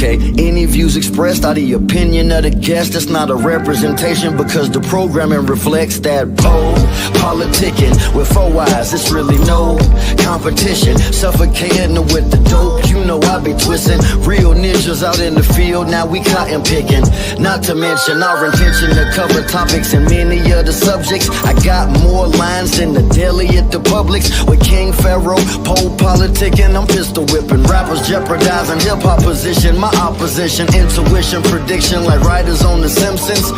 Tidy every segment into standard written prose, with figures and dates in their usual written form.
Okay, any views expressed are the opinion of the guest. It's not a representation because the programming reflects that politicking with 4 eyes. It's really no competition. Suffocating with the dope. You know I be twisting. Real ninjas out in the field. Now we cotton picking. Not to mention our intention to cover topics and many other subjects. I got more lines than the deli at the Publix. With King Pharaoh, PoPolitickin, I'm pistol whipping. Rappers jeopardizing hip-hop position. My opposition, intuition, prediction like writers on The Simpsons.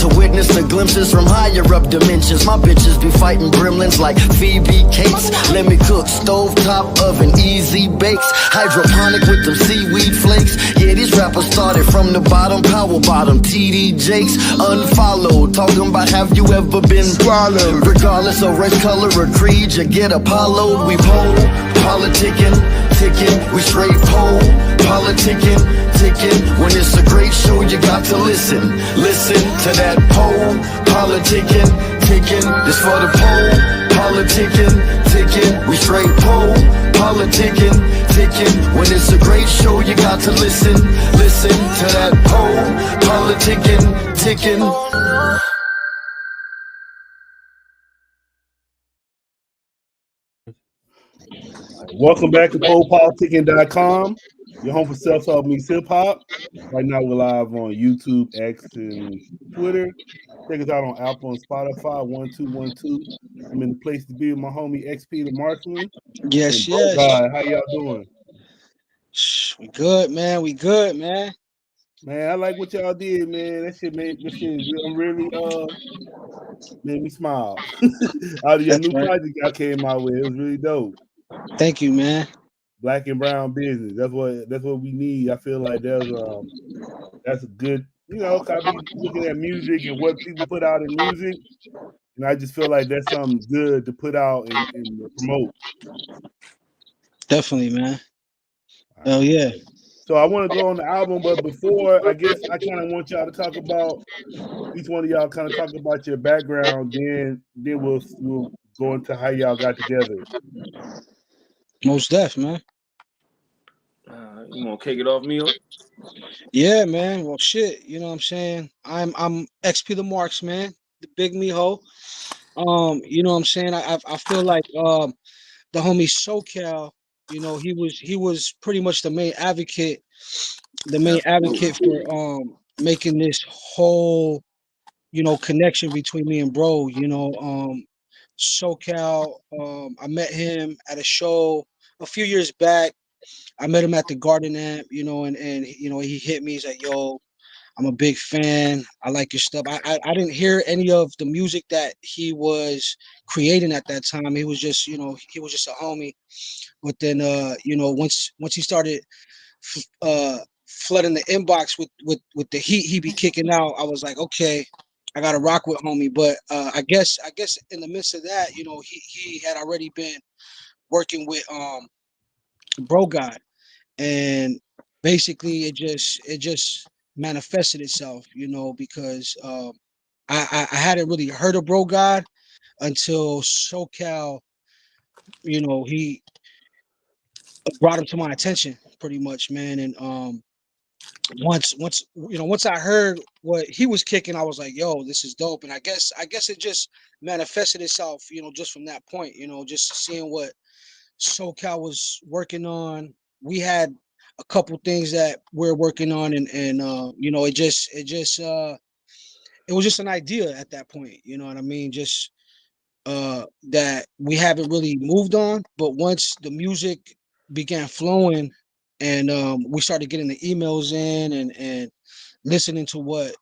To witness the glimpses from higher up dimensions. My bitches be fighting gremlins like Phoebe Cates. Let me cook stovetop oven, easy bakes. Hydroponic with them seaweed flakes. Yeah, these rappers started from the bottom. Power bottom, TD Jakes. Unfollowed, talking about have you ever been swallowed? Regardless of race, color, or creed, you get Apollo'd. We politicking, ticking. We straight politicking, ticking. When it's a great show, you got to listen. Listen to that politicking, ticking. This for the politicking, ticking. We straight politicking, ticking. When it's a great show, you got to listen. Listen to that politicking, ticking. Welcome back to PoPolitickin.com, your home for self-help meets hip-hop. Right now we're live on YouTube, X, and Twitter. Check us out on Apple and Spotify, 1212. I'm in the place to be with my homie XP the Marxman. Yes. God, how y'all doing? We good, man. We good, man. Man, I like what y'all did, man. That shit made really made me smile. Out of your new project y'all came out with, it was really dope. Thank you, man. Black and brown business. That's what we need. I feel like that's a good, I be looking at music and what people put out in music, and I just feel like that's something good to put out and promote. Definitely, man. Oh yeah. So I want to go on the album, but before, I guess I kind of want y'all to talk about, each one of y'all kind of talk about your background, then we'll go into how y'all got together. Most def, man. You want to kick it off, Mio? Yeah, man. Well, shit. You know what I'm saying? I'm XP the Marxman, the big Miho. You know what I'm saying? I feel like the homie SoCal, he was pretty much the main advocate for making this whole connection between me and bro. SoCal, I met him at a show a few years back. I met him at the Garden Amp, and he hit me. He's like, "Yo, I'm a big fan. I like your stuff." I didn't hear any of the music that he was creating at that time. He was just, he was just a homie. But then, once he started flooding the inbox with the heat he be kicking out, I was like, okay, I gotta rock with homie. But I guess in the midst of that, he had already been working with Brogawd, and basically it just manifested itself, because I hadn't really heard of Brogawd until SoCal, he brought him to my attention pretty much, man. And once I heard what he was kicking, I was like, yo, this is dope. And I guess it just manifested itself, just from that point, just seeing what SoCal was working on. We had a couple things that we're working on, and it was just an idea at that point, you know what I mean? Just that we haven't really moved on, but once the music began flowing and we started getting the emails in and listening to what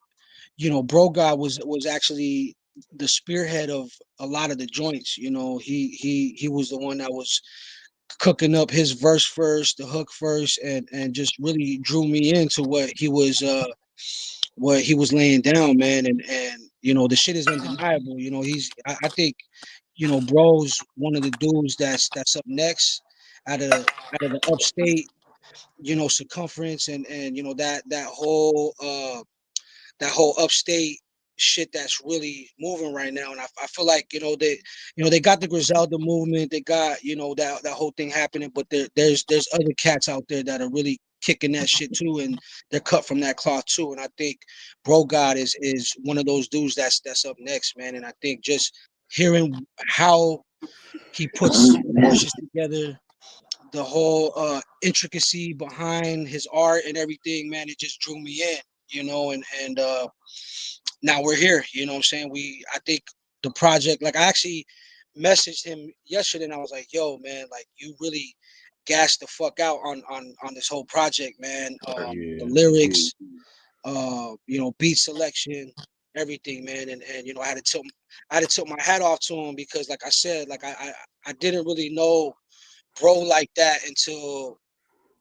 Brogawd was actually the spearhead of a lot of the joints. He was the one that was cooking up his verse first, the hook first, and just really drew me into what he was laying down, man. And the shit is undeniable. I think bro's one of the dudes that's up next out of the upstate circumference, and that whole upstate shit that's really moving right now. And I feel like they got the Griselda movement, they got that whole thing happening, but there's other cats out there that are really kicking that shit too, and they're cut from that cloth too. And I think Brogawd is one of those dudes that's up next, man. And I think just hearing how he puts verses together, the whole intricacy behind his art and everything, man, it just drew me in, you know. And now we're here, you know what I'm saying? I think the project, like I actually messaged him yesterday and I was like, yo, man, like you really gassed the fuck out on this whole project, man. The lyrics, you know, beat selection, everything, man. And you know, I had to tilt my hat off to him because like I said, like I didn't really know bro like that until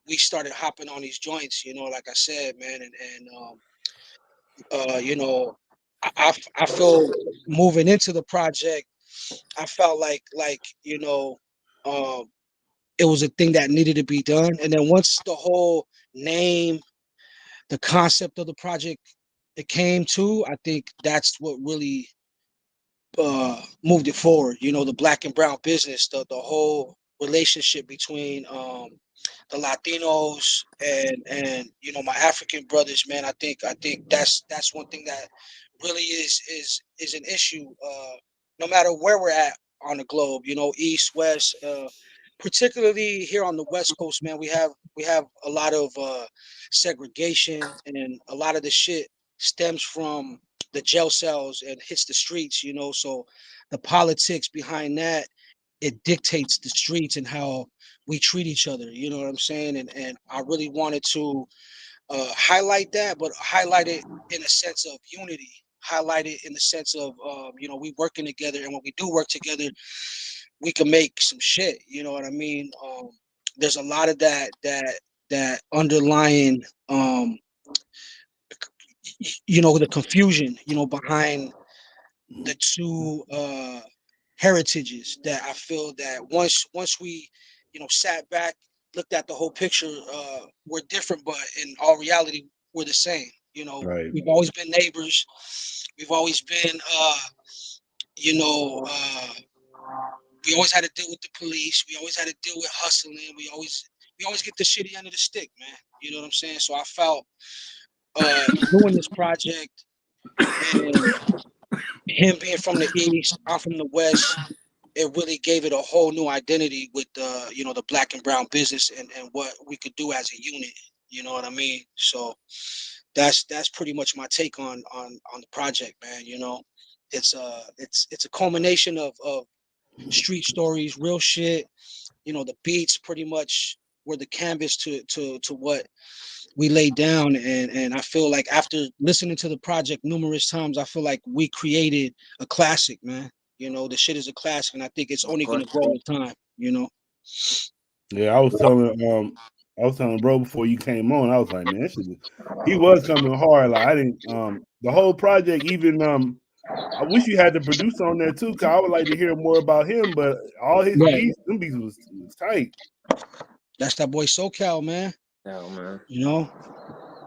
we started hopping on these joints, you know, like I said, man. And you know, I feel moving into the project, I felt like you know, it was a thing that needed to be done. And then once the whole name, the concept of the project, it came to, I think that's what really moved it forward. You know, the black and brown business, the whole relationship between the Latinos and you know my African brothers, man. I think that's one thing that really is an issue, no matter where we're at on the globe. You know, east, west, particularly here on the West Coast, man. We have a lot of segregation, and a lot of the shit stems from the jail cells and hits the streets. You know, so the politics behind that, it dictates the streets and how we treat each other. You know what I'm saying? And I really wanted to highlight that, but highlight it in a sense of unity. Highlight it in the sense of you know, we working together, and when we do work together, we can make some shit. You know what I mean? There's a lot of that underlying you know, the confusion, you know, behind the two heritages, that I feel that once we, you know, sat back, looked at the whole picture, we're different, but in all reality, we're the same. You know, Right. we've always been neighbors. We've always been, you know, we always had to deal with the police. We always had to deal with hustling. We always get the shitty end of the stick, man. You know what I'm saying? So I felt doing this project, and him being from the east, I'm from the west, it really gave it a whole new identity with the, you know, the black and brown business, and what we could do as a unit. You know what I mean? So that's pretty much my take on the project, man. You know, it's a culmination of street stories, real shit. You know, the beats pretty much were the canvas to what we laid down, and I feel like after listening to the project numerous times, I feel like we created a classic, man. You know, the shit is a classic, and I think it's only going to grow with time. You know. Yeah, I was telling bro before you came on. I was like, man, he was coming hard. Like I didn't the whole project. Even I wish you had the producer on there too, cause I would like to hear more about him. But all his beats, them beats was tight. That's that boy SoCal, man. Oh man. You know.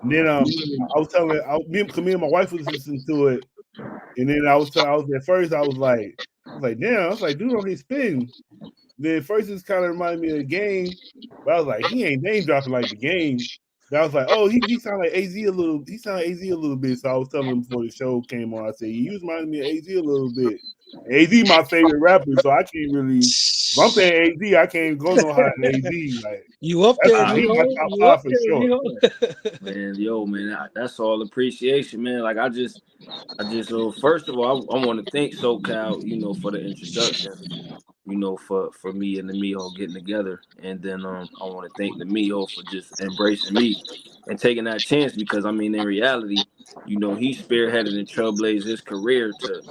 And then I was telling me and my wife was listening to it, and then I was at first I was like, damn, I was like, dude, on his spin. Then at first it's kind of reminded me of the game, but I was like, he ain't name dropping like the game. But I was like, oh, he sounded like AZ a little. He sounded AZ a little bit. So I was telling him before the show came on, I said he was reminding me of AZ a little bit. AZ my favorite rapper, so I can't really. If I'm saying AZ, I can't go no higher than AZ. Like you up there, he's my top 5 for sure. Man, yo, man, that's all appreciation, man. Like I just first of all, I want to thank SoCal, you know, for the introduction, you know, for me and the Miho getting together, and then I want to thank the Miho for just embracing me and taking that chance, because I mean, in reality, you know, he spearheaded and trailblazed his career to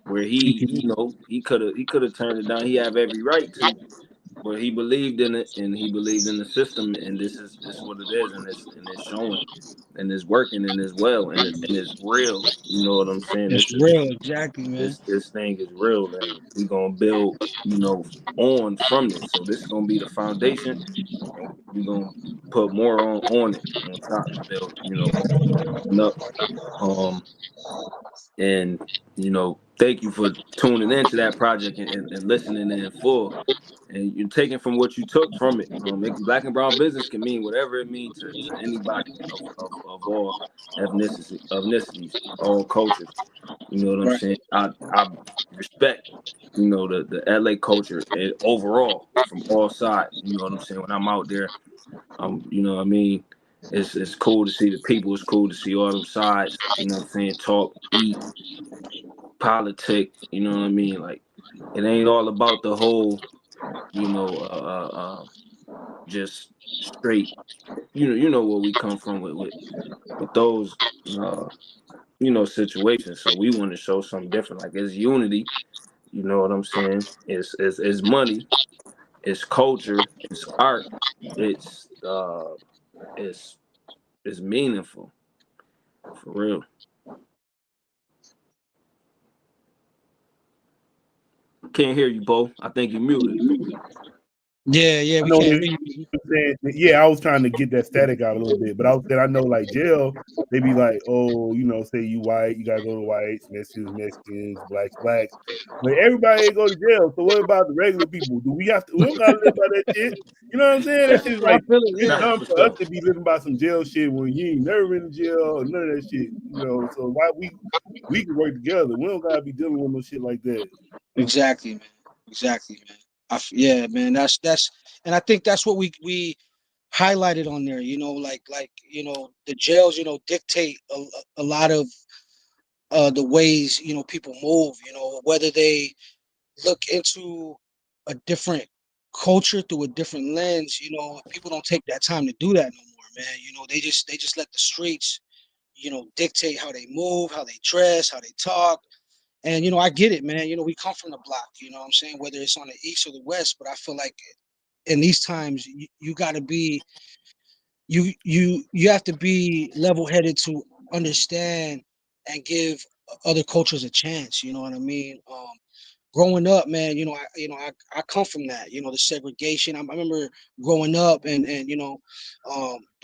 where he, you know, he could have turned it down. He have every right to. But he believed in it, and he believed in the system, and this is what it is, and it's showing, and it's working, and it's well, and it's real. You know what I'm saying? It's real, exactly, man. This thing is real, and we're gonna build, you know, on from this. So this is gonna be the foundation, and we're gonna put more on it, on top to build, you know, up. And you know, thank you for tuning into that project and listening in full. and you're taking from what you took from it. Black and brown business can mean whatever it means to anybody of all ethnicities, all cultures. You know what I'm saying? I respect, the LA culture overall from all sides. You know what I'm saying? When I'm out there, you know what I mean? It's cool to see the people. It's cool to see all them sides. You know what I'm saying? Talk, eat, politic. You know what I mean? Like, it ain't all about the whole, just straight. You know where we come from with those, situations. So we want to show something different. Like, it's unity. You know what I'm saying? It's money. It's culture. It's art. It's meaningful, for real. Can't hear you, Bo. I think you're muted. Yeah, we can't hear you. Yeah, I was trying to get that static out a little bit, but I know like jail, they be like, oh, say you white, you gotta go to whites, Mexicans, blacks. But everybody ain't go to jail. So what about the regular people? We don't gotta live by that shit. You know what I'm saying? That shit's like it's dumb for us to be living by some jail shit when you ain't never been in jail or none of that shit. So why we can work together. We don't gotta be dealing with no shit like that. Exactly, man. Yeah, man. That's and I think that's what we highlighted on there. Like the jails, dictate a lot of the ways people move. Whether they look into a different culture through a different lens. People don't take that time to do that no more, man. They just let the streets, dictate how they move, how they dress, how they talk. And I get it, man. We come from the block, what I'm saying, whether it's on the east or the west, but I feel like in these times you got to be you have to be level-headed to understand and give other cultures a chance, you know what I mean? Growing up, man, I come from that, the segregation. I remember growing up and a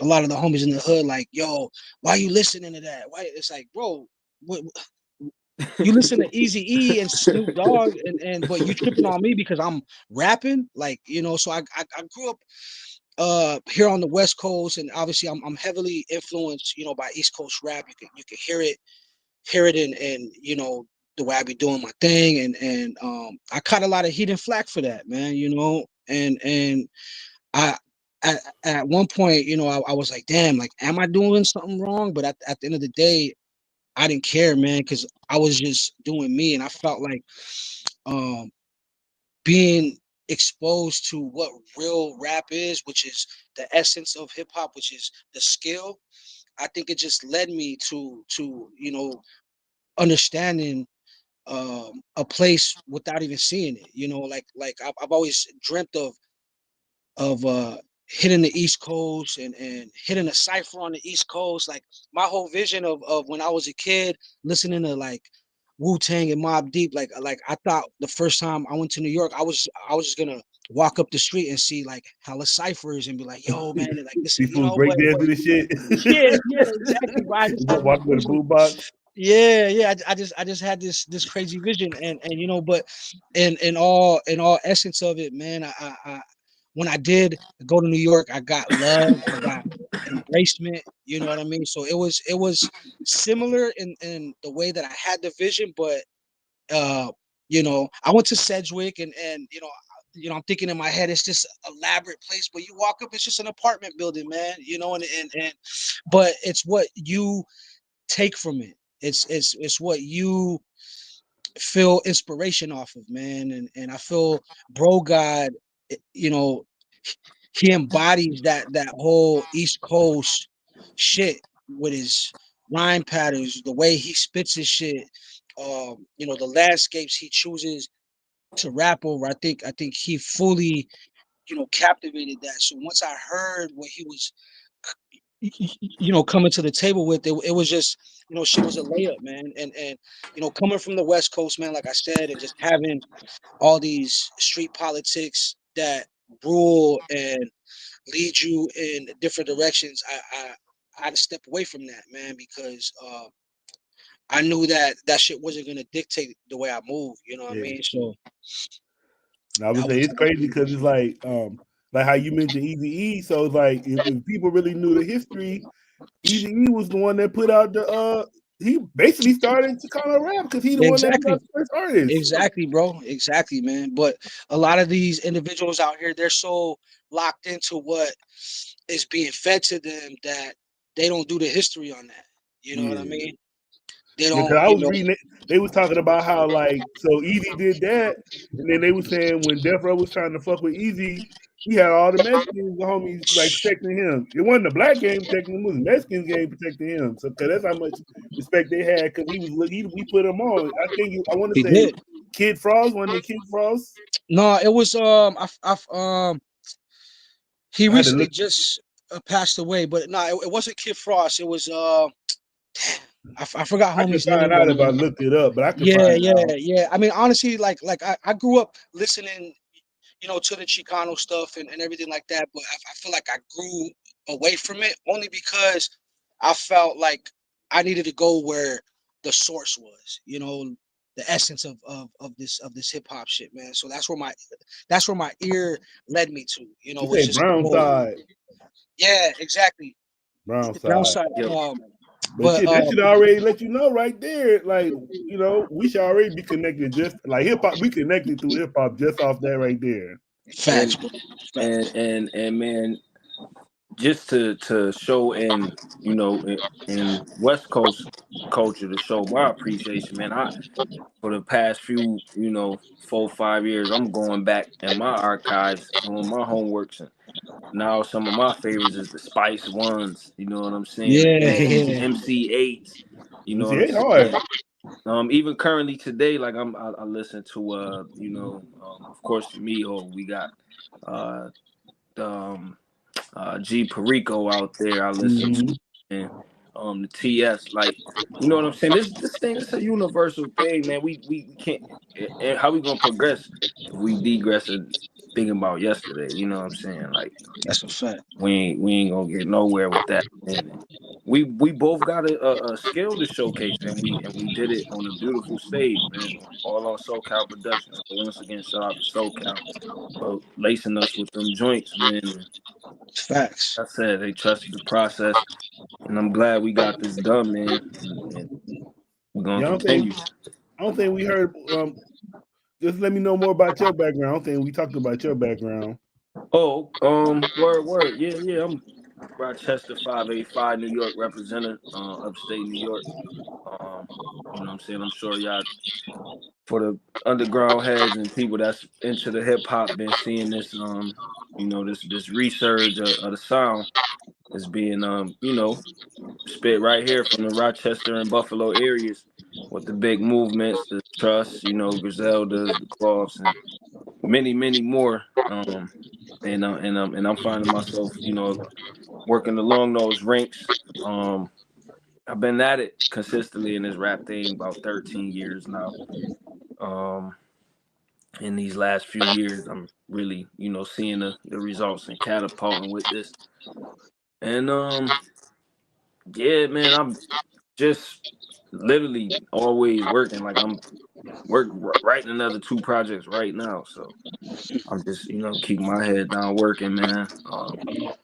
lot of the homies in the hood like, yo, why you listening to that? Why? It's like, bro, what you listen to Eazy-E and Snoop Dogg but you tripping on me because I'm rapping, like, so I grew up here on the West Coast, and obviously I'm heavily influenced, by East Coast rap. You can hear it in the way I be doing my thing, and I caught a lot of heat and flack for that, man, and I at one point, I was like, damn, like, am I doing something wrong? But at the end of the day, I didn't care, man, because I was just doing me, and I felt like being exposed to what real rap is, which is the essence of hip hop, which is the skill. I think it just led me to understanding a place without even seeing it. Like I've always dreamt of hitting the East Coast and hitting a cipher on the East Coast. Like, my whole vision of when I was a kid listening to like Wu-Tang and Mobb Deep, like I thought the first time I went to New York, I was just gonna walk up the street and see like hella ciphers and be like, yo, man, and like this, People break dance with this shit. Yeah, exactly. But I just had walk with a boombox. Yeah. I just had this crazy vision, and but in all essence of it, man, I when I did go to New York, I got love, I got embracement, you know what I mean? So it was similar in the way that I had the vision, but I went to Sedgwick, and I'm thinking in my head it's this elaborate place, but you walk up, it's just an apartment building, man, and but it's what you take from it. It's what you feel inspiration off of, man, and I feel Brogawd, he embodies that whole East Coast shit with his rhyme patterns, the way he spits his shit, the landscapes he chooses to rap over. I think he fully, captivated that. So once I heard what he was, coming to the table with, it was just, shit was a layup, man. And coming from the West Coast, man, like I said, and just having all these street politics that rule and lead you in different directions, I had to step away from that, man, because I knew that shit wasn't gonna dictate the way I move. You know what I mean? So And I would say it's crazy because it's like how you mentioned Eazy-E. So it's like if people really knew the history, Eazy-E was the one that put out the he basically started to kind of rap because he the one that put out the first artist. Exactly, bro. Exactly, man. But a lot of these individuals out here, they're so locked into what is being fed to them that they don't do the history on that. You know what I mean? They don't. Because I was reading it, they was talking about how like so Easy did that, and then they were saying when Death Row was trying to fuck with Easy, he had all the Mexicans, the homies, like protecting him. It wasn't the black game protecting him; it was the Mexicans game protecting him. So, cause that's how much respect they had. Cause we put him on. I think I want to say did. Kid Frost, wasn't it Kid Frost? No, it was he recently just passed away, but no, it wasn't Kid Frost. It was I forgot homie's name. I could find out if I looked it up, but I could find out. Yeah. I mean, honestly, like I grew up listening, you know, to the Chicano stuff and everything like that, but I feel like I grew away from it only because I felt like I needed to go where the source was, you know, the essence of this hip hop shit, man. So that's where my ear led me to, you know, it's just brown side. Yeah, exactly. Brown side. But shit, that should already let you know right there. Like, you know, we should already be connected just like hip hop. We connected through hip hop just off that right there. Facts. And man, just to show in, you know, in West Coast culture to show my appreciation, man. For the past few, you know, 4-5 years, I'm going back in my archives, doing my homeworks, and now some of my favorites is the Spice Ones. You know what I'm saying? MC8s. You know what I'm saying? Even currently today, like I listen to you know, of course Miho. We got G Perico out there. I listen to, and the TS. Like, you know what I'm saying? This thing is a universal thing, man. We can't. And how we gonna progress if we digress and thinking about yesterday? You know what I'm saying? Like, that's a fact. We ain't gonna get nowhere with that. And we both got a skill to showcase, and we did it on a beautiful stage, man. All on SoCal Productions. So once again, shout out to SoCal for lacing us with them joints, man. Facts. I said they trusted the process, and I'm glad we got this done, man. And we're gonna continue. I don't think we heard. Just let me know more about your background. I don't think we talked about your background. Oh, word. Yeah. I'm Rochester 585, New York representative, upstate New York. You know what I'm saying? I'm sure y'all, for the underground heads and people that's into the hip hop, been seeing this, you know, this resurge of the sound is being, you know, spit right here from the Rochester and Buffalo areas with the big movements, the Trust, you know, Griseldas, the Crofts, and many more. And I'm finding myself, you know, working along those ranks. I've been at it consistently in this rap thing about 13 years now. In these last few years, I'm really, you know, seeing the results and catapulting with this. And yeah, man, I'm just literally always working. Like I'm writing another 2 projects right now. So I'm just, you know, keeping my head down working, man.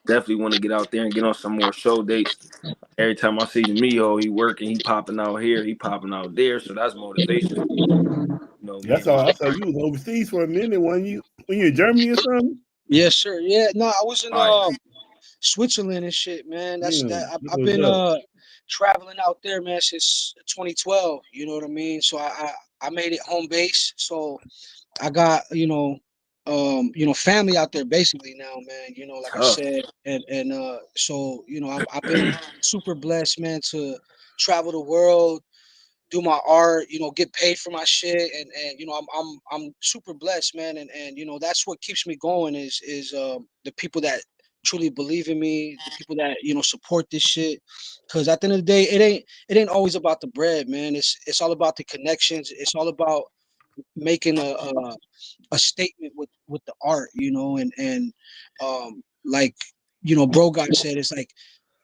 Definitely want to get out there and get on some more show dates. Every time I see Miho, he working, he popping out here, he popping out there. So that's motivation. You know, I saw you was overseas for a minute. When you in Germany or something? Yes, sir. Yeah, no, I was in Switzerland and shit, man. I've been traveling out there, man, since 2012. You know what I mean? So I made it home base. So I got, you know, family out there basically now, man. You know, like I said, and so you know, I've been super blessed, man, to travel the world, do my art, you know, get paid for my shit, and you know, I'm super blessed, man, and you know, that's what keeps me going is the people that truly believe in me, the people that, you know, support this shit, because at the end of the day, it ain't always about the bread, man. It's all about the connections. It's all about making a statement with the art, you know, and like, you know, Brogawd said, it's like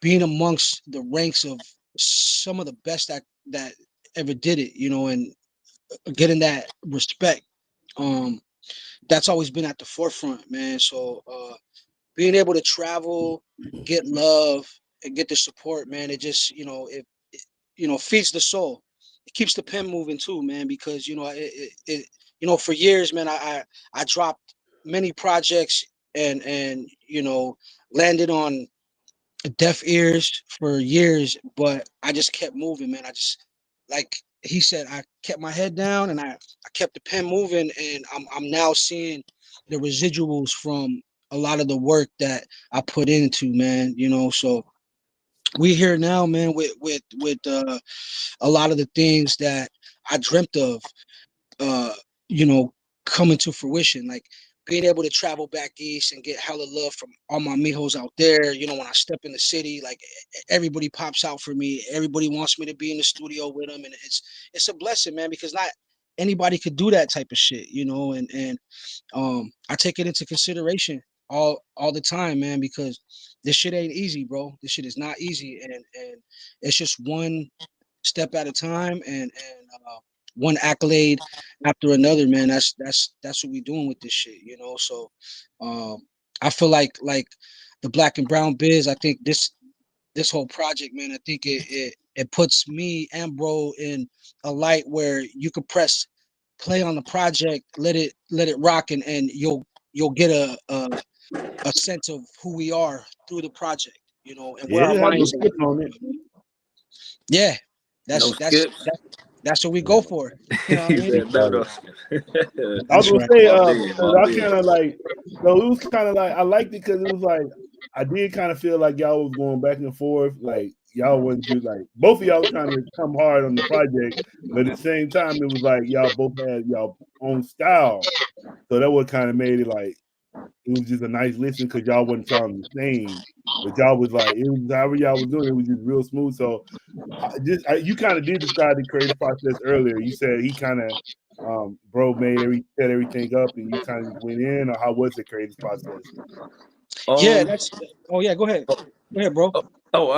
being amongst the ranks of some of the best that ever did it, you know, and getting that respect. that's always been at the forefront, man. So being able to travel, get love, and get the support, man, it just, it feeds the soul. It keeps the pen moving too, man, because for years, man, I dropped many projects and landed on deaf ears for years, but I just kept moving, man. I just, like he said, I kept my head down and I kept the pen moving, and I'm now seeing the residuals from a lot of the work that I put into, man. So we here now, man, with a lot of the things that I dreamt of, uh, you know, coming to fruition. Like being able to travel back east and get hella love from all my mijos out there. When I step in the city, like everybody pops out for me. Everybody wants me to be in the studio with them, and it's a blessing, man, because not anybody could do that type of shit, and I take it into consideration all the time, man, because this shit ain't easy, bro. This shit is not easy, and it's just one step at a time, and one accolade after another, man. That's what we doing with this shit. So um I feel like the Black and Brown Biz, I think this whole project, man, I think it puts me and bro in a light where you could press play on the project, let it rock, and you'll get a sense of who we are through the project, and where Yeah, our it has no minds skip on it. are. Yeah, No skips. that's what we go for. You know what I He mean? said no, no. I was That's gonna right. say, My bad, 'cause my I bad. kind of like, so it was kind of like I liked it because it was like I did kind of feel like y'all was going back and forth, like y'all wasn't just like both of y'all was trying to come hard on the project, but at the same time it was like y'all both had y'all own style, so that what kind of made it like it was just a nice listen because y'all wasn't sounding the same, but y'all was like it was however y'all was doing it was just real smooth. So you kind of did describe the creative process earlier. You said he kind of bro set everything up and you kind of just went in, or how was the creative process? Yeah, Um. that's. Oh yeah, go ahead. Go ahead, bro. Yeah. So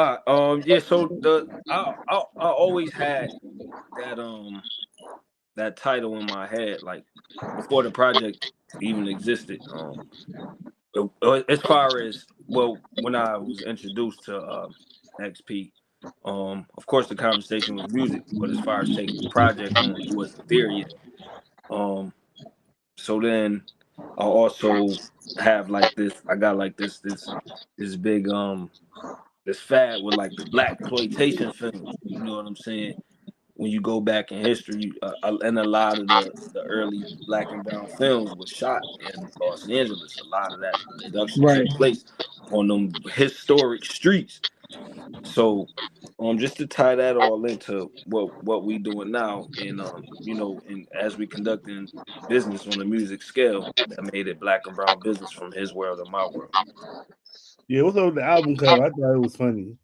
I always had that that title in my head, like before the project even existed. As far as, well, when I was introduced to XP, of course the conversation was music, but as far as taking the project on, it wasn't there yet. Um, so then I also have like this. I got like this big this fad with like the black exploitation films. You know what I'm saying? When you go back in history, and a lot of the early Black and Brown films was shot in Los Angeles. A lot of that production Right. took place on them historic streets. So, just to tie that all into what we doing now, and and as we conducting business on a music scale, that made it Black and Brown business, from his world to my world. Yeah, what's up with the album cover? I thought it was funny.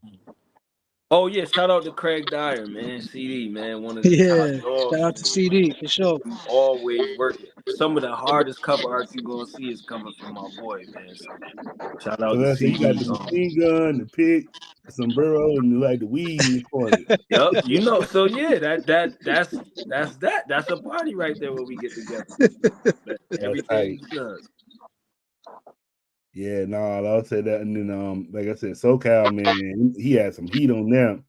Oh yeah, shout out to Craig Dyer, man. CD, man, one of the top Yeah. Shout dogs. out to CD for sure. You always working. Some of the hardest cover art you gonna see is coming from my boy, man. So shout So out to that's you got CD. the machine gun, the pick, the sombrero, and like the weed in the corner. Yep, So yeah, that's a party right there when we get together. But That's everything tight. he does. Yeah, no, I'll say that. And then like I said, SoCal, man, he had some heat on them.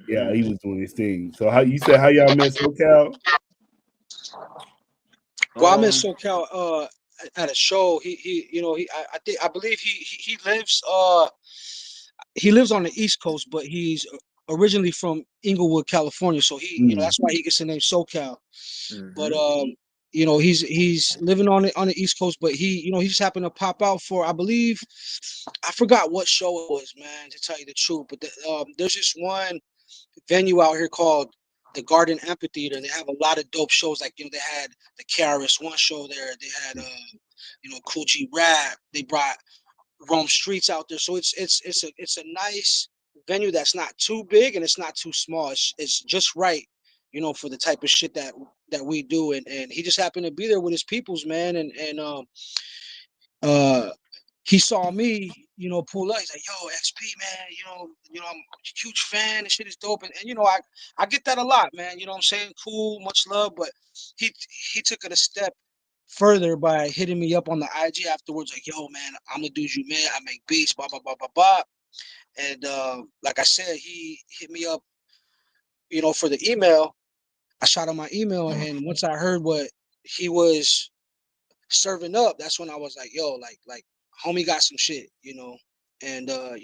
Yeah, he was doing his thing. So how you said how y'all met SoCal? Well, I'm in Um, SoCal at a show. I believe he lives on the East Coast, but he's originally from Inglewood, California. So that's why he gets the name SoCal. But he's living on the East Coast, but he just happened to pop out for, I believe, I forgot what show it was, man, to tell you the truth. But there's this one venue out here called the Garden Amphitheater, and they have a lot of dope shows. Like they had the KRS-One show there. They had Cool G Rap. They brought Rome Streets out there. So it's a nice venue that's not too big and it's not too small. It's just right, for the type of shit that we do. And he just happened to be there with his peoples, man. And uh he saw me, pull up. He's like, "Yo, XP, man, I'm a huge fan. This shit is dope." And I get that a lot, man. You know what I'm saying? Cool, much love, but he took it a step further by hitting me up on the IG afterwards, like, yo, man, I'm the dude you met. I make beats, blah, blah, blah, blah, blah. And like I said, he hit me up, for the email. I shot him my email, and once I heard what he was serving up, that's when I was like, yo, like homie got some shit, And I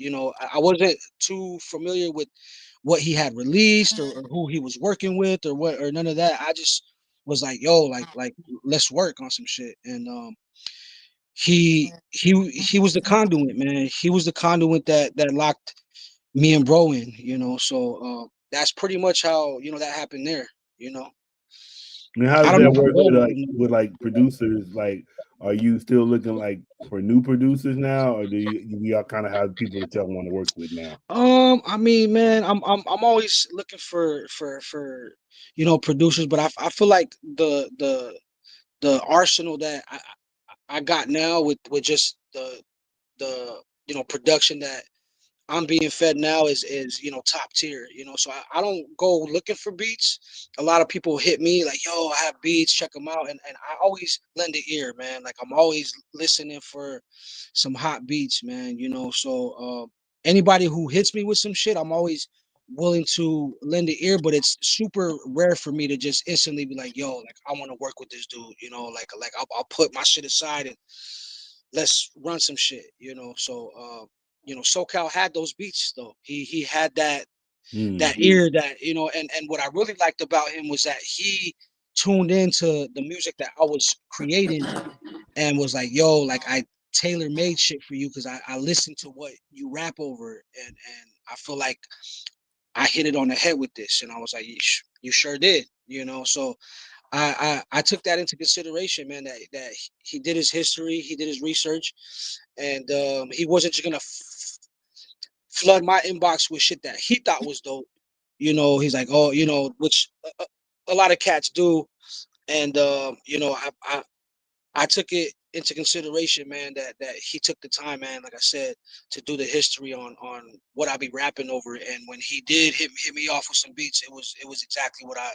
wasn't too familiar with what he had released or who he was working with or what or none of that. I just was like, yo, like let's work on some shit. And he was the conduit, man. He was the conduit that locked me and bro in, So that's pretty much how that happened there, And how I does don't that know work bro, with like producers? Like, are you still looking like for new producers now, or do y'all kind of have people that y'all want to work with now? I mean, man, I'm always looking for producers, but I feel like the arsenal that I got now with just the production that I'm being fed now is top tier, so I don't go looking for beats. A lot of people hit me like, yo, I have beats, check them out, and I always lend an ear, man. Like, I'm always listening for some hot beats, man, so anybody who hits me with some shit, I'm always willing to lend an ear, but it's super rare for me to just instantly be like, yo, like, I want to work with this dude, like I'll put my shit aside and let's run some shit, so SoCal had those beats though. He had that ear that, and what I really liked about him was that he tuned into the music that I was creating and was like, yo, like, I tailor made shit for you because I listened to what you rap over, and I feel like I hit it on the head with this. And I was like, you sure did, so I took that into consideration, man, that he did his history, he did his research, and he wasn't just gonna flood my inbox with shit that he thought was dope. He's like, oh, which a lot of cats do, and I took it into consideration, man, that he took the time, man, like I said, to do the history on what I be rapping over. And when he did hit me off with some beats, it was exactly what I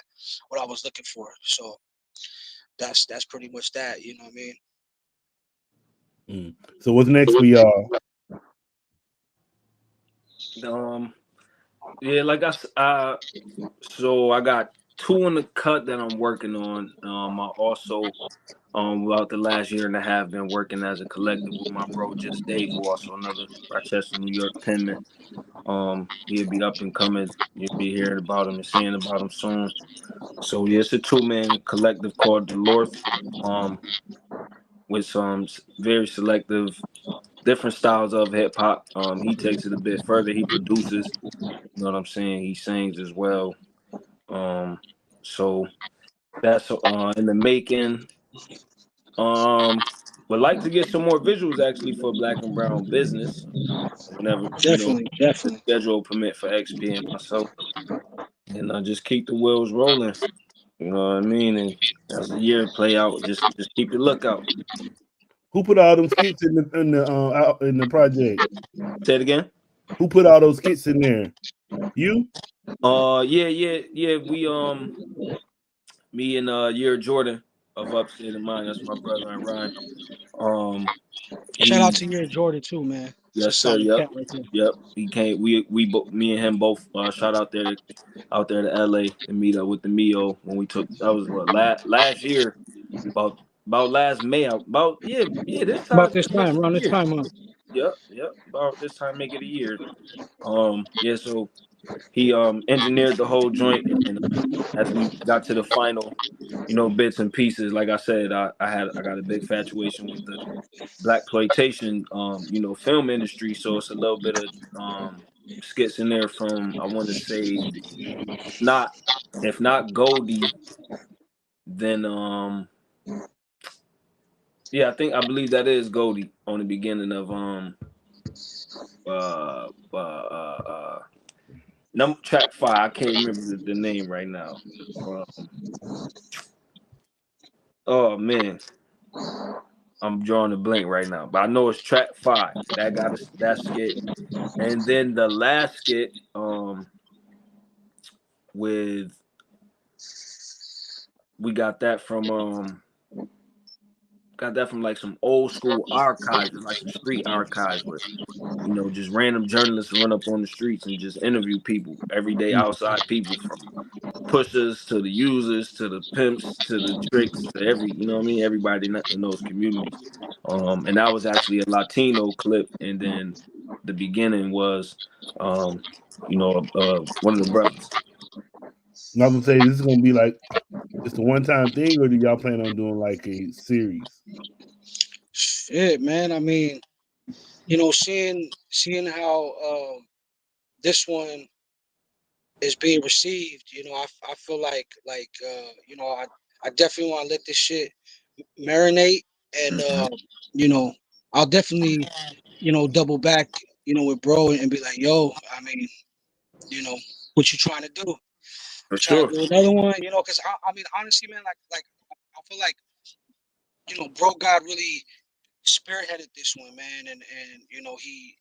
was looking for. So that's pretty much that, you know what I mean? So what's next for y'all? Yeah, like so I got 2 in the cut that I'm working on. I also throughout the last year and a half been working as a collective with my bro Just Dave, who also another Rochester, New York penman. He'll be up and coming. You'll be hearing about him and seeing about him soon. So yeah, it's a 2-man collective called Delorth, with some very selective, different styles of hip hop. He takes it a bit further. He produces. You know what I'm saying? He sings as well. So that's in the making. Would like to get some more visuals actually for Black and Brown Business. Whenever Definitely. the schedule permit for XP and myself, and just keep the wheels rolling. You know what I mean? And as the year play out, just keep the lookout. Who put all them skits in the project? Say it again. Who put all those skits in there? You? Yeah. We me and Year Jordan of Upstate of Mine. That's my brother and Ryan. Shout out to your Jordan too, man. It's a Yes, sir. solid Yep. cat right there. Yep. He came. Me and him both shot out there to LA and meet up with the Mio when we took. That was what last year, about last May. This time. About this time, around this time, huh? Yep. About this time, make it a year. So he engineered the whole joint, and as we got to the final, bits and pieces, like I said, I got a big infatuation with the blaxploitation, film industry. So it's a little bit of skits in there from, I want to say, if not Goldie, then I believe that is Goldie on the beginning of track 5. I can't remember the name right now. Oh man, I'm drawing a blank right now, but I know it's track 5. That got that skit, and then the last skit, we got that from got that from like some old school archives, like some street archives where, you know, just random journalists run up on the streets and just interview people, everyday outside people, from pushers to the users to the pimps to the tricks to you know what I mean, everybody in those communities. And that was actually a Latino clip, and then the beginning was, you know, one of the brothers. And I was gonna say, this is gonna be like just a one-time thing, or do y'all plan on doing like a series? Shit, man. I mean, you know, seeing how this one is being received, you know, I feel like you know, I definitely want to let this shit marinate, and you know, I'll definitely, you know, double back, you know, with bro and be like, yo, I mean, you know, what you trying to do? For Trying sure. to do another one, you know, because I mean, honestly, man, like I feel like, you know, Brogawd really spearheaded this one, man, and you know, he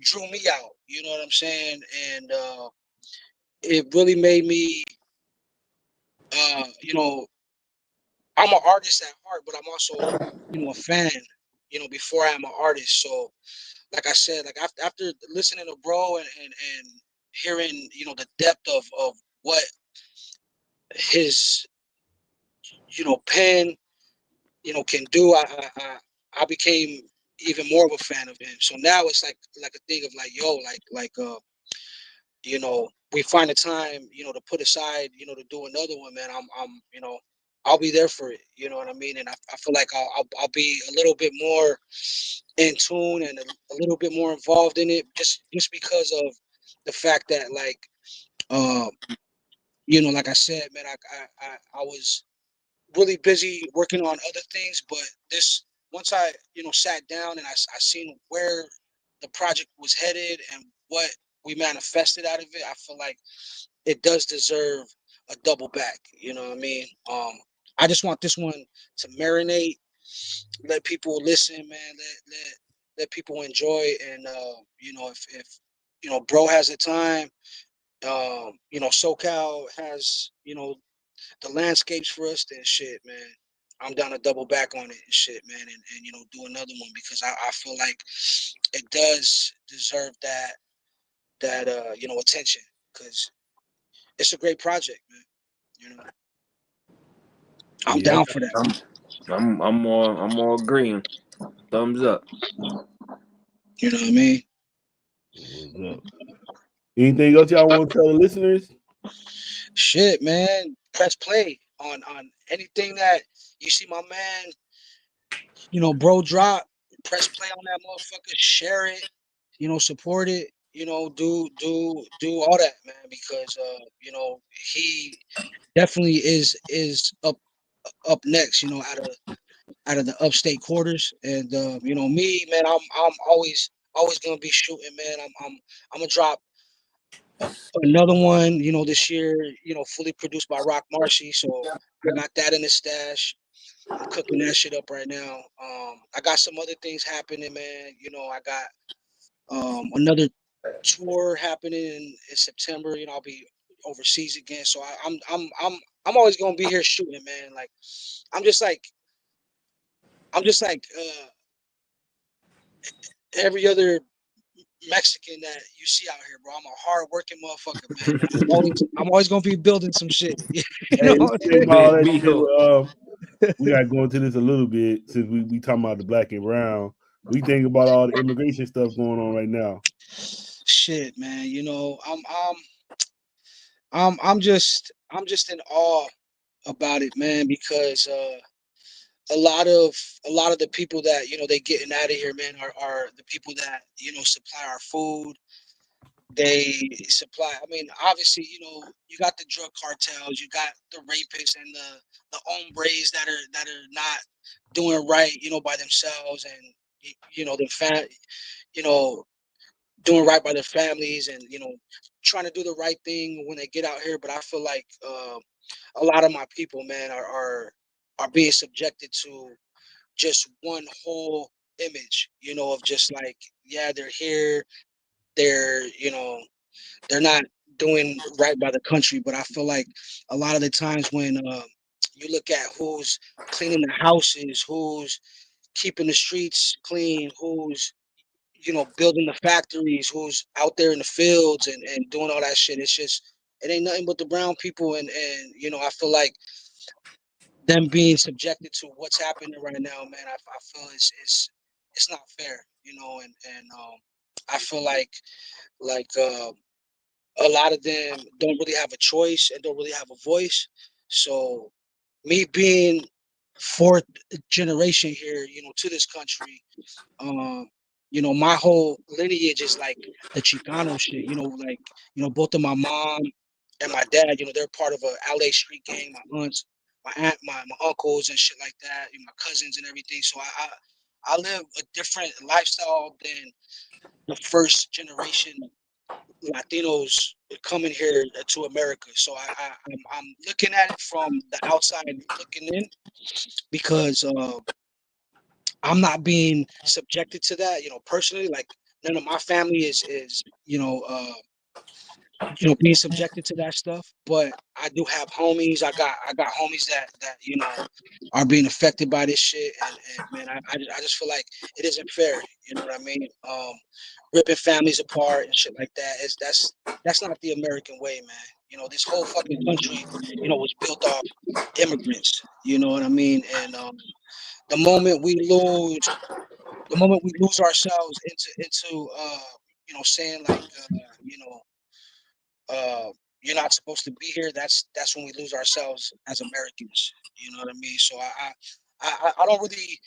drew me out, you know what I'm saying, and it really made me, you know, I'm an artist at heart, but I'm also, you know, a fan, you know, before I'm an artist. So, like I said, like after listening to bro and hearing, you know, the depth of what his, you know, pen, you know, can do, I became even more of a fan of him. So now it's like a thing of like, yo, you know, we find a time, you know, to put aside, you know, to do another one, man. You know, I'll be there for it. You know what I mean? And I feel like I'll be a little bit more in tune and a little bit more involved in it, just because of the fact that, like, um, you know, like I said, man, I was really busy working on other things, but this, once I, you know, sat down and I seen where the project was headed and what we manifested out of it, I feel like it does deserve a double back. You know what I mean? I just want this one to marinate, let people listen, man, let people enjoy, and you know, if you know, bro has the time, you know, SoCal has, you know, the landscapes for us, then shit, man, I'm down to double back on it and shit, man, and you know, do another one, because I feel like it does deserve that you know, attention, because it's a great project, man. You know, I'm Yeah, down for that. I'm all agreeing. Thumbs up. You know what I mean? what's up? Anything else y'all want to tell the listeners? Shit, man. Press play on anything that you see my man, you know, bro drop. Press play on that motherfucker. Share it. You know, support it. You know, do all that, man, because you know, he definitely is up next. You know, out of the upstate quarters, and you know, me, man, I'm always gonna be shooting, man. I'm gonna drop another one, you know, this year, you know, fully produced by Rock Marcy. So I got that in the stash. I'm cooking that shit up right now. I got some other things happening, man. You know, I got another tour happening in September. You know, I'll be overseas again. So I'm always gonna be here shooting, man. Like I'm just like I'm just like every other Mexican that you see out here, bro. I'm a hard working motherfucker, man. I'm always gonna be building some shit. You know Hey, what I'm think saying? about all that shit. Mijo. We got to go into this a little bit since we talking about the black and brown. We think about all the immigration stuff going on right now. Shit, man. You know, I'm just in awe about it, man, because a lot of the people that, you know, they getting out of here, man, are the people that, you know, supply our food. They supply. I mean, obviously, you know, you got the drug cartels, you got the rapists and the hombres that are not doing right, you know, by themselves, and you know, you know, doing right by their families, and you know, trying to do the right thing when they get out here. But I feel like a lot of my people, man, are being subjected to just one whole image, you know, of just like, yeah, they're here, they're, you know, they're not doing right by the country. But I feel like a lot of the times when You look at who's cleaning the houses, who's keeping the streets clean, who's building the factories, who's out there in the fields and doing all that shit. It's just it ain't nothing but the brown people, and I feel like them being subjected to what's happening right now, man. I feel it's not fair, and I feel like a lot of them don't really have a choice and don't really have a voice. So me being fourth generation here, to this country, my whole lineage is like the Chicano shit, both of my mom and my dad, they're part of a LA street gang, my aunts, my aunt, my uncles and shit like that, my cousins and everything. So I live a different lifestyle than the first generation Latinos coming here to America. So I'm looking at it from the outside looking in because I'm not being subjected to that, personally. Like none of my family is being subjected to that stuff. But I do have homies. I got homies that are being affected by this shit. And man, I just feel like it isn't fair. You know what I mean? Ripping families apart and shit like that is that's not the American way, man. This whole fucking country, was built off immigrants. You know what I mean? And the moment we lose ourselves into saying like you're not supposed to be here, that's when we lose ourselves as Americans. You know what I mean? So I don't really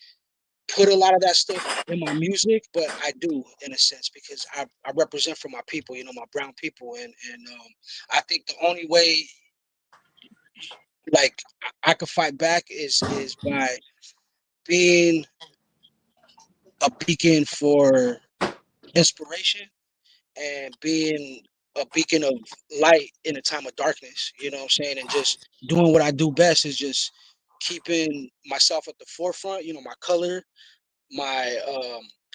put a lot of that stuff in my music, but I do in a sense because I represent for my people, my brown people, and I think the only way like I could fight back is by being a beacon for inspiration and being a beacon of light in a time of darkness, you know what I'm saying? And just doing what I do best is just keeping myself at the forefront, my color, my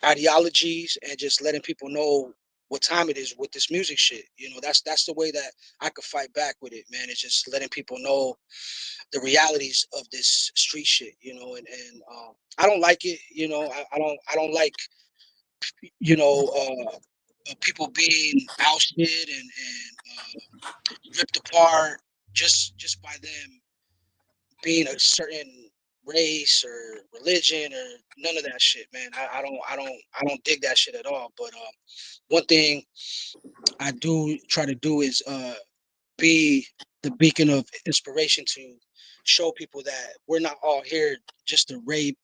ideologies, and just letting people know what time it is with this music shit. That's the way that I could fight back with it, man. It's just letting people know the realities of this street shit, and I don't like it, I don't like people being ousted and ripped apart just by them being a certain race or religion or none of that shit, man. I don't dig that shit at all. But one thing I do try to do is be the beacon of inspiration to show people that we're not all here just to rape,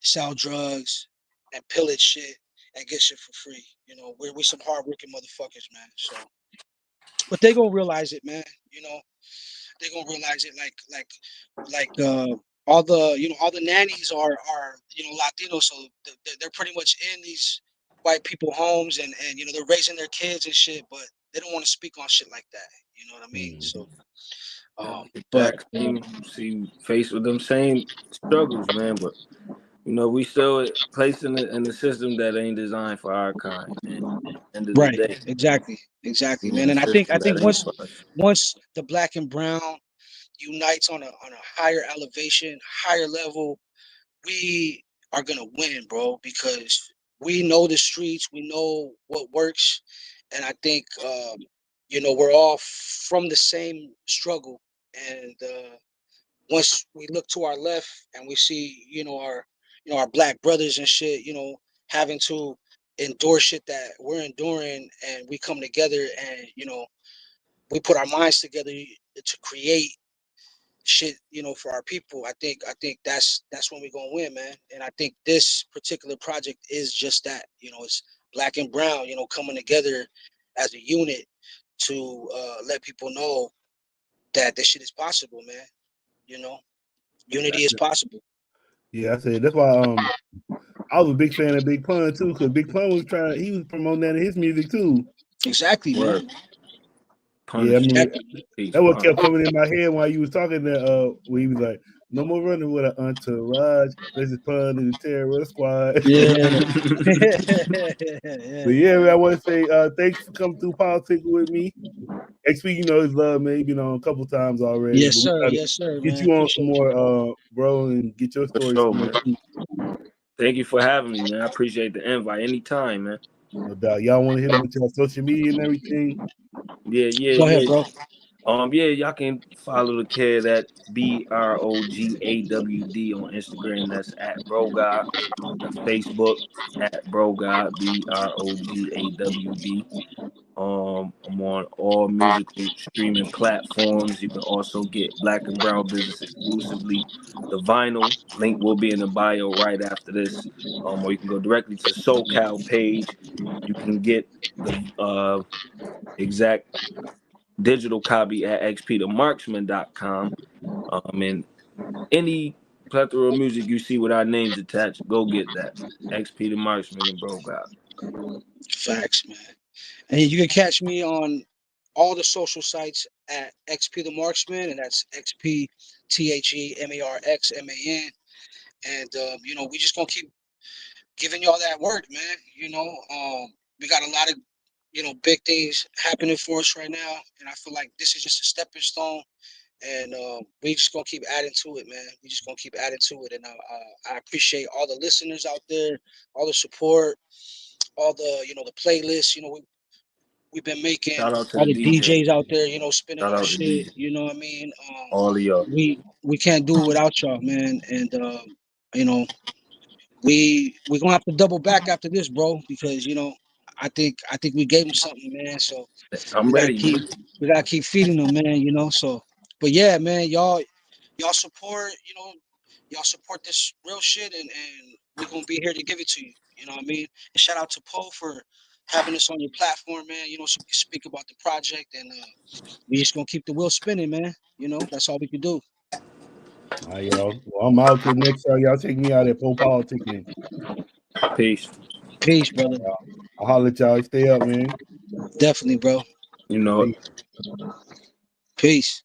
sell drugs, and pillage shit and get shit for free. We're some hardworking motherfuckers, man. So, but they gonna realize it, man. They gonna realize it like all the nannies are Latinos, so they're pretty much in these white people homes and they're raising their kids and shit, but they don't want to speak on shit like that. You know what I mean? So, but see, faced with them same struggles, man. But we still placed in the system that ain't designed for our kind, man. End of the right, day, exactly, man. And I think once the black and brown unites on a higher elevation, higher level, we are gonna win, bro, because we know the streets, we know what works, and I think we're all from the same struggle. And once we look to our left and we see our black brothers and shit, having to endure shit that we're enduring, and we come together and we put our minds together to create shit, for our people. I think that's when we're gonna win, man. And I think this particular project is just that. It's black and brown, coming together as a unit to let people know that this shit is possible, man. Unity is possible. Yeah, I said that's why I was a big fan of Big Pun too, because Big Pun was promoting that in his music too. Exactly, man. Yeah, I mean, that's what kept coming in my head while you was talking. That where he was like, No more running with an entourage. This is fun in the terror squad. Yeah. But yeah, man, I want to say thanks for coming through Politicking with me. XP, you know, his love, man. You've been on a couple times already. Yes, sir. Yes, sir. Get man. you on some more, bro, and get your story. Sure, man. Thank you for having me, man. I appreciate the invite. Anytime, man. No doubt. Y'all want to hit him with your social media and everything? Yeah. Go ahead, bro. Y'all can follow the kid at Brogawd on Instagram. That's at Brogawd. That's Facebook at Brogawd, Brogawd. I'm on all musical streaming platforms. You can also get Black and Brown Business exclusively. The vinyl link will be in the bio right after this. Or you can go directly to SoCal page. You can get the exact digital copy at xpthemarxman.com. And any plethora of music you see with our names attached, go get that. XP the Marxman and Brogawd. Facts, man. And you can catch me on all the social sites at XP the Marxman, and that's XPThemarxman. And you know, we just gonna keep giving y'all that work, man. You know, we got a lot of, you know, big things happening for us right now, and I feel like this is just a stepping stone, and we just gonna keep adding to it, man. We just gonna keep adding to it, and I appreciate all the listeners out there, all the support, all the, you know, the playlists. You know, we've been making all the DJs out there, you know, spinning our shit. You know what I mean? All of y'all. We can't do it without y'all, man, and you know, we're gonna have to double back after this, bro, because, you know, I think we gave them something, man. So I'm ready. We gotta keep feeding them, man. You know. So, but yeah, man, y'all support. You know, y'all support this real shit, and we're gonna be here to give it to you. You know what I mean? And shout out to Po for having us on your platform, man. You know, so we can speak about the project, and we just gonna keep the wheel spinning, man. You know, that's all we can do. All right, y'all. Well, I'm out till next time. Y'all take me out at PoPolitickin. Peace. Peace, brother. I'll holler at y'all. Stay up, man. Definitely, bro. You know. Peace.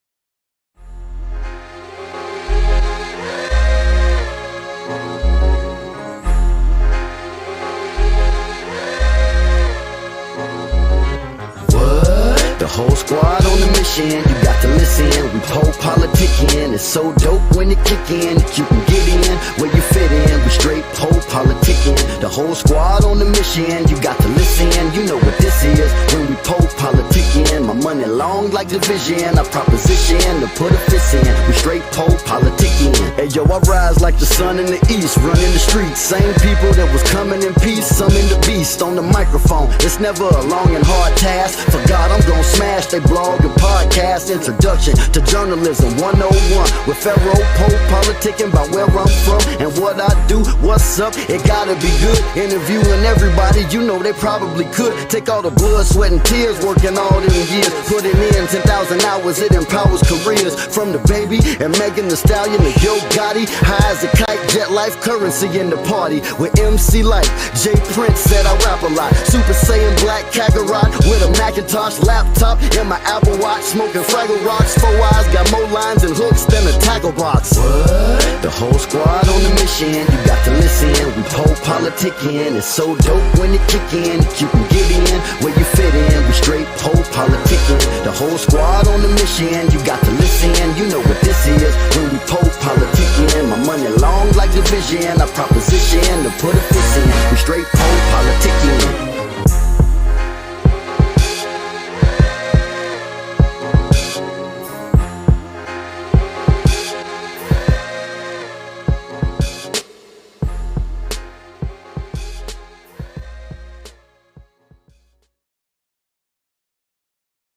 The whole squad on the mission, you got to listen. We PoPolitickin, it's so dope when it kick in. That you can get in where you fit in. We straight PoPolitickin. The whole squad on the mission, you got to listen. You know what this is when we PoPolitickin. My money long like division, I proposition to put a fist in. We straight PoPolitickin. Hey yo, I rise like the sun in the east, running the streets. Same people that was coming in peace, some in the beast on the microphone. It's never a long and hard task. For God, I'm gonna smash they blog and podcast. Introduction to journalism 101 with Pharaoh PoPolitickin about where I'm from and what I do. What's up? It gotta be good. Interviewing everybody, you know they probably could. Take all the blood, sweat, and tears, working all them years, putting in 10,000 hours. It empowers careers from the baby and Megan Thee Stallion to Yo Gotti. High as a kite, jet life, currency in the party with MC Light. Jay Prince said I rap a lot. Super Saiyan Black Kakarot with a Macintosh laptop and my Apple Watch, smoking Fraggle Rocks. 4 eyes, got more lines and hooks than a tackle box. What? The whole squad on the mission, you got to listen. We PoPolitickin, it's so dope when it kick in. You can get in where you fit in. We straight PoPolitickin. The whole squad on the mission, you got to listen. You know what this is when we PoPolitickin. My money long like division, I proposition to put a fist in. We straight